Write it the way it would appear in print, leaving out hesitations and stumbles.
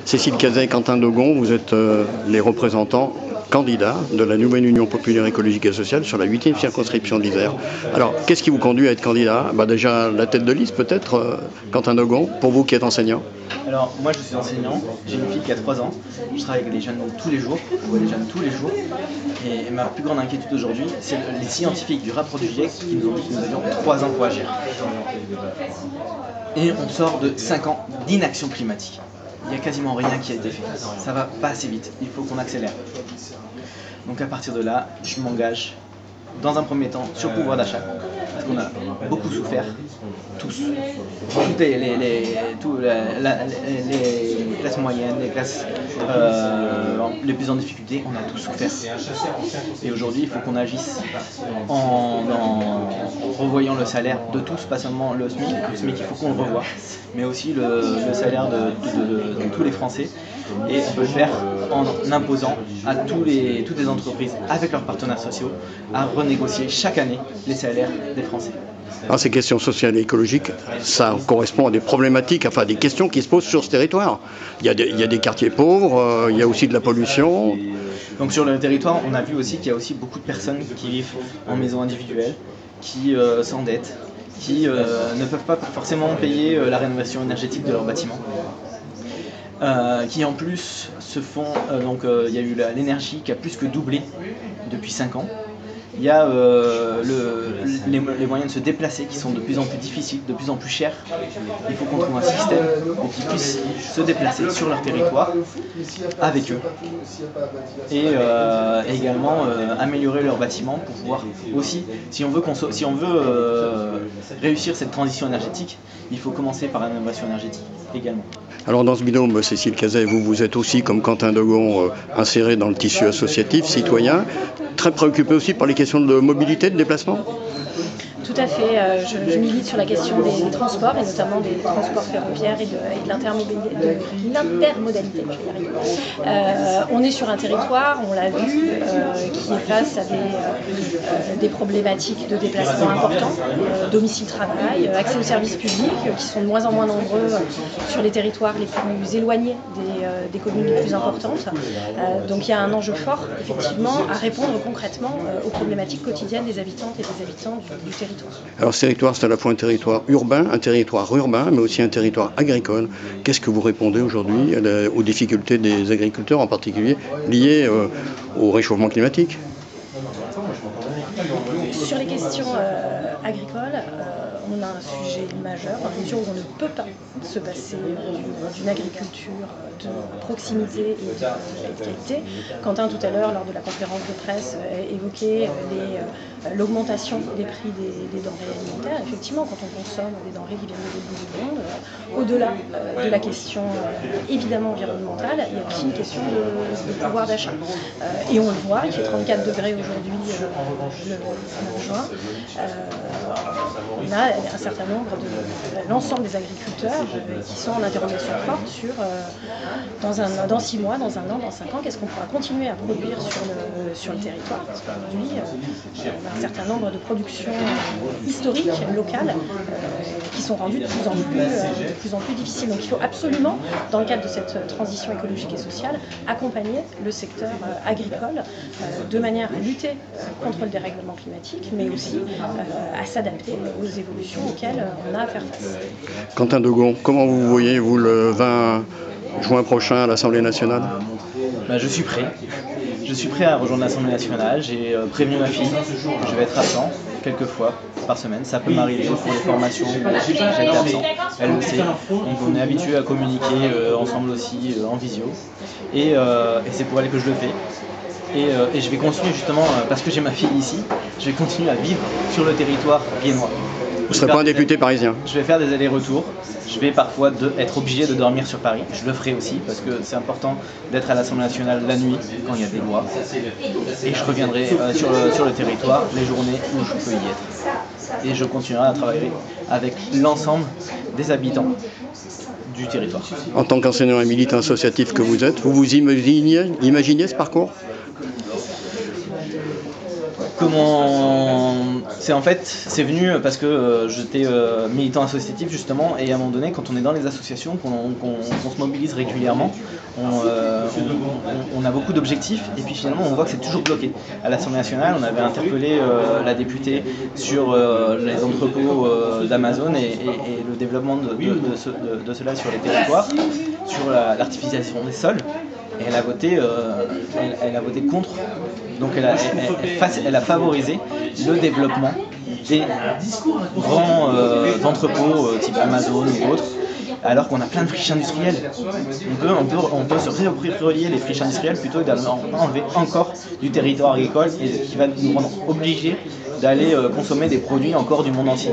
Cécile Cazet et Quentin Dogon, vous êtes les représentants candidats de la nouvelle Union populaire écologique et sociale sur la 8e circonscription de l'Isère. Alors, qu'est-ce qui vous conduit à être candidat? Déjà, la tête de liste peut-être, Quentin Dogon, pour vous qui êtes enseignant. Alors, moi je suis enseignant, j'ai une fille qui a 3 ans, je travaille avec les jeunes tous les jours, je vois les jeunes tous les jours, et ma plus grande inquiétude aujourd'hui, c'est les scientifiques du rapport du GIEC qui nous ont dit que nous avions 3 ans pour agir. Et on sort de 5 ans d'inaction climatique. Il n'y a quasiment rien qui a été fait. Ça va pas assez vite, il faut qu'on accélère. Donc à partir de là, je m'engage dans un premier temps sur le pouvoir d'achat, parce qu'on a beaucoup souffert, tous. Toutes les classes moyennes, les classes les plus en difficulté, on a tous souffert. Et aujourd'hui, il faut qu'on agisse en revoyant le salaire de tous, pas seulement le SMIC. Le SMIC, il faut qu'on le revoie, mais aussi le salaire de tous les Français. Et on peut le faire en imposant à toutes les entreprises, avec leurs partenaires sociaux, à renégocier chaque année les salaires des Français. Alors, ces questions sociales et écologiques, ça correspond à des problématiques, enfin des questions qui se posent sur ce territoire. Il y a des quartiers pauvres, il y a aussi de la pollution. Donc sur le territoire, on a vu aussi qu'il y a aussi beaucoup de personnes qui vivent en maison individuelle, qui s'endettent, qui ne peuvent pas forcément payer la rénovation énergétique de leur bâtiment. Qui en plus se font, il y a eu l'énergie qui a plus que doublé depuis 5 ans. Il y a les moyens de se déplacer qui sont de plus en plus difficiles, de plus en plus chers. Il faut qu'on trouve un système pour qu'ils puissent se déplacer sur leur territoire avec eux. Et également améliorer leurs bâtiments pour pouvoir aussi, si on veut réussir cette transition énergétique, il faut commencer par la rénovation énergétique également. Alors dans ce binôme, Cécile Cazet, vous êtes aussi, comme Quentin Dogon, inséré dans le tissu associatif, citoyen, très préoccupé aussi par les questions de mobilité, de déplacement? Tout à fait. Je milite sur la question des transports, et notamment des transports ferroviaires et de l'intermodalité. On est sur un territoire, on l'a vu, qui est face à des problématiques de déplacement importants, domicile-travail, accès aux services publics, qui sont de moins en moins nombreux sur les territoires les plus éloignés des communes les plus importantes. Donc il y a un enjeu fort, effectivement, à répondre concrètement aux problématiques quotidiennes des habitantes et des habitants du territoire. Alors ce territoire, c'est à la fois un territoire urbain, mais aussi un territoire agricole. Qu'est-ce que vous répondez aujourd'hui aux difficultés des agriculteurs, en particulier liées au réchauffement climatique? Sur les questions agricoles, on a un sujet majeur, dans la mesure où on ne peut pas se passer d'une agriculture de proximité et de qualité. Quentin, tout à l'heure, lors de la conférence de presse, évoquait l'augmentation des prix des denrées alimentaires. Effectivement, quand on consomme des denrées qui viennent de l'autre bout du monde, au-delà de la question évidemment environnementale, il y a aussi une question de pouvoir d'achat. Et on le voit, il fait 34 degrés aujourd'hui le 9 juin. On a un certain nombre de l'ensemble des agriculteurs qui sont en interrogation forte sur dans 6 mois, dans 1 an, dans 5 ans, qu'est-ce qu'on pourra continuer à produire sur le territoire, parce qu'aujourd'hui on a un certain nombre de productions historiques, locales, qui sont rendues de plus en plus difficiles. Donc il faut absolument, dans le cadre de cette transition écologique et sociale, accompagner le secteur agricole de manière à lutter contre le dérèglement climatique, mais aussi à s'adapter aux évolutions auxquelles on a à faire face. Quentin Dogon, comment vous voyez-vous le 20 juin prochain à l'Assemblée nationale? Je suis prêt. Je suis prêt à rejoindre l'Assemblée nationale. J'ai prévenu ma fille. Je vais être absent quelques fois par semaine. Ça peut m'arriver pour les formations. J'ai été absent. Elle le sait. Donc on est habitué à communiquer ensemble aussi en visio. Et c'est pour elle que je le fais. Et je vais continuer justement, parce que j'ai ma fille ici, je vais continuer à vivre sur le territoire viennois. Vous ne serez pas un député parisien? Je vais faire des allers-retours. Je vais parfois être obligé de dormir sur Paris. Je le ferai aussi parce que c'est important d'être à l'Assemblée nationale la nuit quand il y a des lois. Et je reviendrai sur le territoire les journées où je peux y être. Et je continuerai à travailler avec l'ensemble des habitants du territoire. En tant qu'enseignant et militant associatif que vous êtes, vous vous imaginez ce parcours? C'est venu parce que j'étais militant associatif justement, et à un moment donné, quand on est dans les associations, qu'on se mobilise régulièrement, on a beaucoup d'objectifs, et puis finalement on voit que c'est toujours bloqué. À l'Assemblée nationale, on avait interpellé la députée sur les entrepôts d'Amazon et le développement de cela sur les territoires, sur l'artificialisation des sols. Et elle a voté contre. Donc elle a favorisé le développement des grands entrepôts type Amazon ou autres, alors qu'on a plein de friches industrielles. On peut se réapproprier les friches industrielles plutôt que d'enlever encore du territoire agricole, et qui va nous rendre obligés d'aller consommer des produits encore du monde entier.